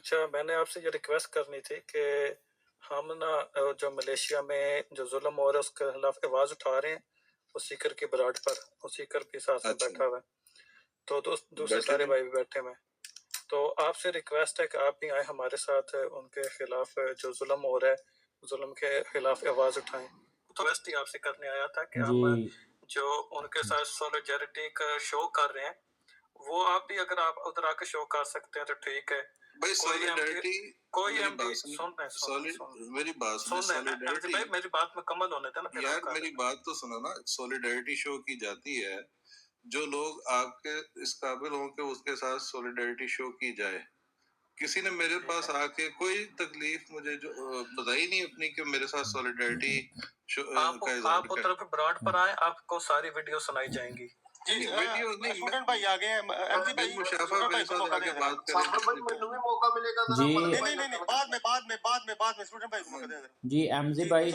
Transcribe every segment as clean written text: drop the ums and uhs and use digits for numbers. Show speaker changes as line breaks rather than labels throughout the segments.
अच्छा, मैंने आपसे ये रिक्वेस्ट करनी थी कि हम ना जो मलेशिया में जो ज़ुल्म हो रहा है उसके खिलाफ आवाज़ उठा रहे हैं, वो सीकर की बराड पर, वो सीकर भी साथ में
अच्छा,
बैठा हुआ है, तो दूसरे
बैठे
सारे
रहें।
भाई भी बैठे हुए हैं। तो आपसे रिक्वेस्ट है कि आप भी आए हमारे साथ, उनके खिलाफ जो जुल्म हो रहा है, जुल्म के खिलाफ आवाज़ उठाएं। तो रिक्वेस्ट ही आपसे करने आया था कि
जी
हम जो उनके साथ सॉलिडेरिटी का शो कर रहे हैं, वो आप भी अगर आप उधर आके शो कर सकते हैं तो ठीक है।
भाई सॉलिडरिटी,
कोई
मेरी
एमडी
बात
सुन रहे
सुन, मेरी बात सुन,
सॉलिडरिटी भाई, मेरी बात मुकम्मल होने देना फिर
यार मेरी बात तो सुनो ना। सॉलिडरिटी शो की जाती है, जो लोग आपके इस काबिल हों कि उसके साथ सॉलिडरिटी शो की जाए। किसी ने मेरे पास आके कोई तकलीफ मुझे जो बताई नहीं अपनी कि मेरे साथ सॉलिडरिटी
आप उधर पे ब्रॉड पर आए, आपको सारी वीडियो सुनाई जाएंगी।
वीडियो नहीं,
स्टूडेंट भाई आ गए हैं, एमजी भाई
मुशाफा मेरे साथ आके बात करें।
मौका मिलेगा
जी
नहीं, बाद में स्टूडेंट भाई को मौका दे देना।
जी एमजी भाई,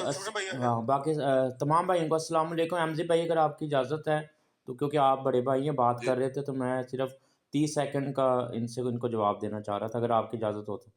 हाँ बाकी तमाम भाइयों को अस्सलाम वालेकुम। एमजी भाई अगर आपकी इजाज़त है तो, क्योंकि आप बड़े भाई हैं, बात कर रहे थे, तो मैं सिर्फ 30 सेकंड का इनको जवाब देना चाह रहा था, अगर आपकी इजाज़त हो तो।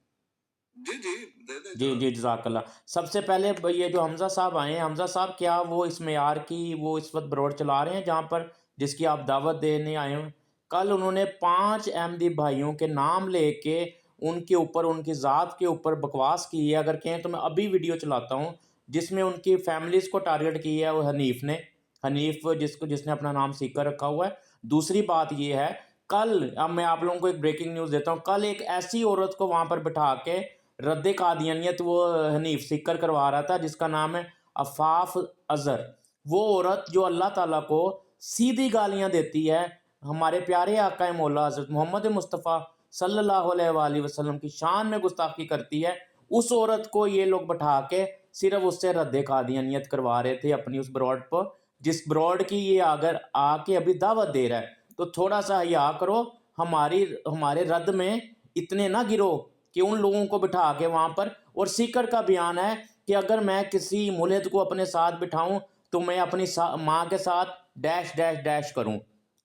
जी जी दे दे
जी जी जज़ाकल्लाह। सबसे पहले ये जो हमज़ा साहब आए हैं, हमज़ा साहब क्या वो इस मेयार की वो इस वक्त ब्रॉड चला रहे हैं जहाँ पर जिसकी आप दावत देने आए हो? कल उन्होंने 5 अहमदी भाइयों के नाम लेके उनके ऊपर, उनकी ज़ात के ऊपर बकवास की है। अगर कहें तो मैं अभी वीडियो चलाता हूँ जिसमें उनकी फैमिलीज़ को टारगेट किया है वो हनीफ ने, हनीफ जिसने अपना नाम सीकर रखा हुआ है। दूसरी बात ये है, कल अब मैं आप लोगों को एक ब्रेकिंग न्यूज़ देता हूँ। कल एक ऐसी औरत को वहाँ पर बिठा के रद्द कादियानियत वो हनीफ सीकर करवा रहा था जिसका नाम है अफाफ अज़हर। वो औरत जो अल्लाह ताला को सीधी गालियां देती है, हमारे प्यारे आका मौला हज़रत मोहम्मद मुस्तफ़ा सल्लल्लाहु अलैहि वसल्लम की शान में गुस्ताखी करती है, उस औरत को ये लोग बैठा के सिर्फ उससे रद्द कादियानियत करवा रहे थे अपनी उस ब्रॉड पर, जिस ब्रॉड की ये अगर आके अभी दावत दे रहा है। तो थोड़ा सा हया करो, हमारे रद्द में इतने ना गिरो कि उन लोगों को बिठा के वहाँ पर। और सीकर का बयान है कि अगर मैं किसी मुल्हिद को अपने साथ बिठाऊं तो मैं अपनी माँ के साथ डैश डैश डैश करूं।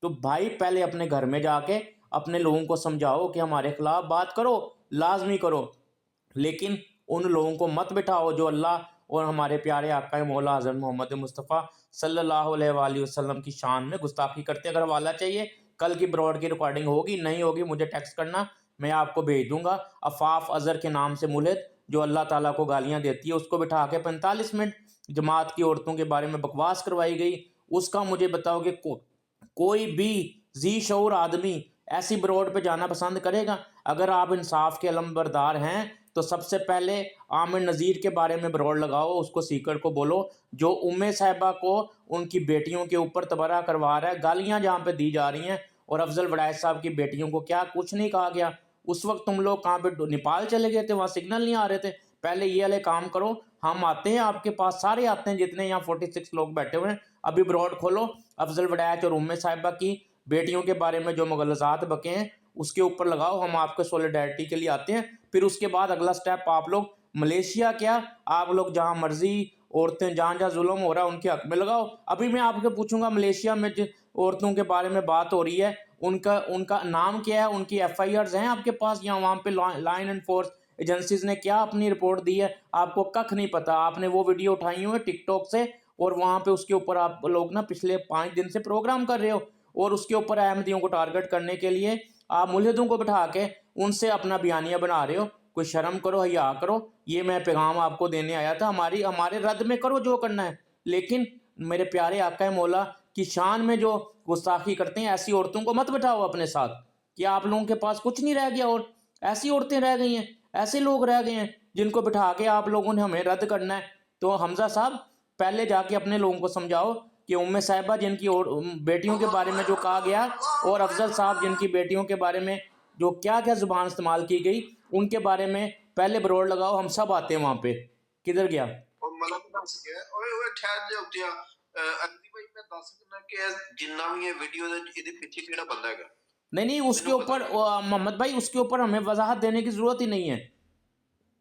तो भाई पहले अपने घर में जाके अपने लोगों को समझाओ कि हमारे खिलाफ बात करो, लाजमी करो, लेकिन उन लोगों को मत बिठाओ जो अल्लाह और हमारे प्यारे आका मौला हज़रत मोहम्मद मुस्तफ़ा सल्लल्लाहु अलैहि वसल्लम की शान में गुस्ताखी करते। अगर हवाला चाहिए, कल की ब्रॉड की रिकॉर्डिंग होगी, नहीं होगी मुझे टेक्स्ट करना, मैं आपको भेज दूंगा। अफाफ अज़हर के नाम से मुल्हिद जो अल्लाह ताला को गालियां देती है, उसको बिठा के 45 मिनट जमात की औरतों के बारे में बकवास करवाई गई। उसका मुझे बताओ कि कोई भी जी शऊर आदमी ऐसी ब्रॉड पे जाना पसंद करेगा? अगर आप इंसाफ के अलमबरदार हैं तो सबसे पहले आमिर नज़ीर के बारे में ब्रॉड लगाओ, उसको सीकर को बोलो जो उम्मे साहिबा को उनकी बेटियों के ऊपर तबरा करवा रहा है, गालियां जहाँ पे दी जा रही हैं। और अफजल वड़ैच साहब की बेटियों को क्या कुछ नहीं कहा गया? उस वक्त तुम लोग कहाँ पे नेपाल चले गए थे, वहाँ सिग्नल नहीं आ रहे थे? पहले ये वाले काम करो। हम आते हैं आपके पास, सारे आते हैं जितने यहाँ 46 लोग बैठे हुए हैं। अभी ब्रॉड खोलो, अफजल वड़ैच और उम्मे साहिबा की बेटियों के बारे में जो मुगलजात बके हैं उसके ऊपर लगाओ, हम आपके सोलिडरिटी के लिए आते हैं। फिर उसके बाद अगला स्टेप आप लोग मलेशिया, क्या आप लोग जहाँ मर्जी औरतें जहाँ जहाँ जुल्म हो रहा है उनके हक में लगाओ। अभी मैं आपके पूछूंगा, मलेशिया में जिन औरतों के बारे में बात हो रही है उनका उनका नाम क्या है? उनकी FIRs हैं आपके पास? या वहाँ पे लाइन एंड फोर्स एजेंसीज ने क्या अपनी रिपोर्ट दी है? आपको कख नहीं पता। आपने वो वीडियो उठाई हुई है टिकटॉक से और वहाँ पे उसके ऊपर आप लोग ना पिछले 5 दिन से प्रोग्राम कर रहे हो, और उसके ऊपर अहमदियों को टारगेट करने के लिए आप मुल्हिदों को बिठा के उनसे अपना बयानिया बना रहे हो। कोई शर्म करो, हया करो। ये मैं पैगाम आपको देने आया था। हमारे रद्द में करो जो करना है, लेकिन मेरे प्यारे आका मौला की शान में जो गुस्ताखी करते हैं ऐसी औरतों को मत बिठाओ अपने साथ। क्या आप लोगों के पास कुछ नहीं रह गया और ऐसी औरतें रह गई हैं, ऐसे लोग रह गए हैं जिनको बिठा के आप लोगों ने हमें रद्द करना है? तो हमजा साहब पहले जाके अपने लोगों को समझाओ कि उम्मे साहिबा जिनकी और बेटियों के बारे में जो कहा गया, और अफजल साहब जिनकी बेटियों के बारे में जो क्या क्या जुबान इस्तेमाल की गई, उनके बारे में पहले ब्रोड लगाओ। हम सब आते हैं वहां पे। किधर गया? नहीं, उसके ऊपर मोहम्मद भाई, उसके ऊपर हमें वजाहत देने की जरूरत ही नहीं है।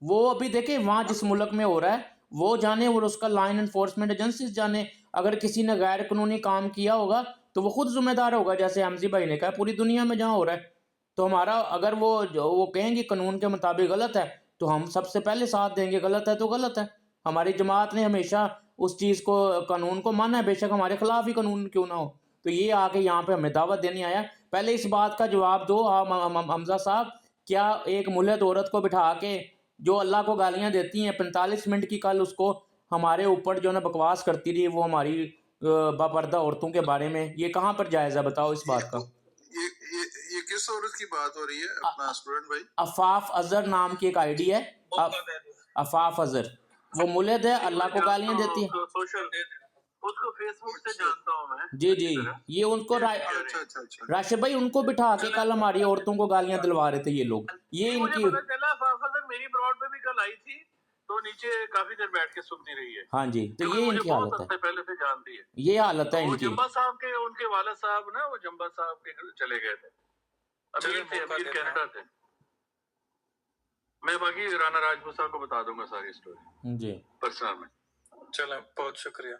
वो अभी देखे वहां जिस मुल्क में हो रहा है वो जाने, और उसका लाइन एनफोर्समेंट एजेंसी जाने। अगर किसी ने गैर कानूनी काम किया होगा तो वो खुद जिम्मेदार होगा, जैसे एमजी भाई ने कहा पूरी दुनिया में जहां हो रहा है। تو ہمارا اگر وہ کہیں گے قانون کے مطابق غلط ہے تو ہم سب سے پہلے ساتھ دیں گے، غلط ہے تو غلط ہے. ہماری جماعت نے ہمیشہ اس چیز کو، قانون کو مانا ہے، بے شک ہمارے خلاف ہی قانون کیوں نہ ہو. تو یہ آ کے یہاں پہ ہمیں دعوت دینے آیا. پہلے اس بات کا جواب دو حمزہ صاحب، کیا ایک ملت عورت کو بٹھا کے جو اللہ کو گالیاں دیتی ہیں 45 منٹ کی، کل اس کو ہمارے اوپر جو ہے نا بکواس کرتی رہی وہ ہماری باپردہ عورتوں کے بارے میں، یہ کہاں پر جائز ہے؟ بتاؤ اس بات کا.
یہ کس عورت کی بات ہو رہی ہے اپنا اسٹوڈنٹ بھائی؟
عفاف اظہر نام کی ایک آئی ڈی ہے، عفاف اظہر، وہ ملد ہے، اللہ کو گالیاں دیتی ہے.
سوشل اس کو فیس بک سے جانتا ہوں میں.
جی جی، یہ ان کو
اچھا
راشد بھائی ان کو بٹھا کے کل ہماری عورتوں کو گالیاں دلوا رہے تھے یہ لوگ. یہ ان
مجھے
کی،
پتا چلا فاضل میری براڈ پہ بھی کل آئی تھی تو نیچے کافی دیر بیٹھ کے سنتی رہی ہے.
ہاں جی، تو یہ ان کی حالت ہے،
پہلے سے جانتی ہے.
یہ حالت ہے
وہ
ان کی.
جمبا صاحب کے، ان کے والد صاحب نا، وہ جمبا صاحب کے چلے گئے تھے، امیر تھے، امیر کینیڈا تھے. میں باقی رانا راجپوت صاحب کو بتا دوں گا ساری اسٹوری
جی
پرسنل میں.
چلیں بہت شکریہ.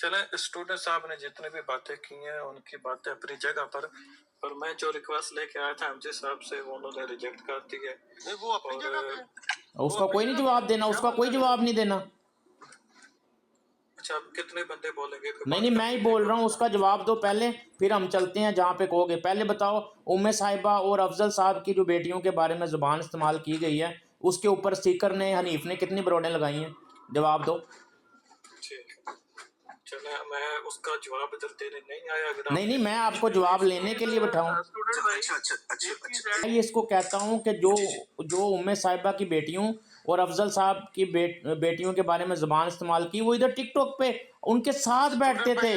چلیں اسٹوڈنٹ صاحب نے جتنے بھی باتیں کی ہیں ان کی باتیں اپنی جگہ پر میں جو ریکویسٹ لے کے آیا تھا ایم جی صاحب سے وہ انہوں نے ریجیکٹ کر دی ہے.
وہ اپنی جگہ پہ ہے.
اس کا کوئی نہیں جواب دینا، اس کا کوئی جواب نہیں دینا.
اچھا اب کتنے بندے بولیں گے؟
نہیں میں ہی بول رہا ہوں، اس کا جواب دو پہلے، پھر ہم چلتے ہیں جہاں پہ کہو گے. پہلے بتاؤ ام صاحبہ اور افضل صاحب کی جو بیٹیوں کے بارے میں زبان استعمال کی گئی ہے، اس کے اوپر سیکر نے، حنیف نے کتنی بروڈیں لگائی ہیں؟ جواب دو.
چلیں میں اس کا جواب ادھر دینے نہیں آیا. اگر
نہیں میں آپ کو جواب لینے کے لیے بٹھاؤں. میں اس کو کہتا ہوں کہ جو ام صاحبہ کی بیٹیوں اور افضل صاحب کی بیٹیوں کے بارے میں زبان استعمال کی، وہ ادھر ٹک ٹاک پہ ان کے ساتھ بیٹھتے تھے.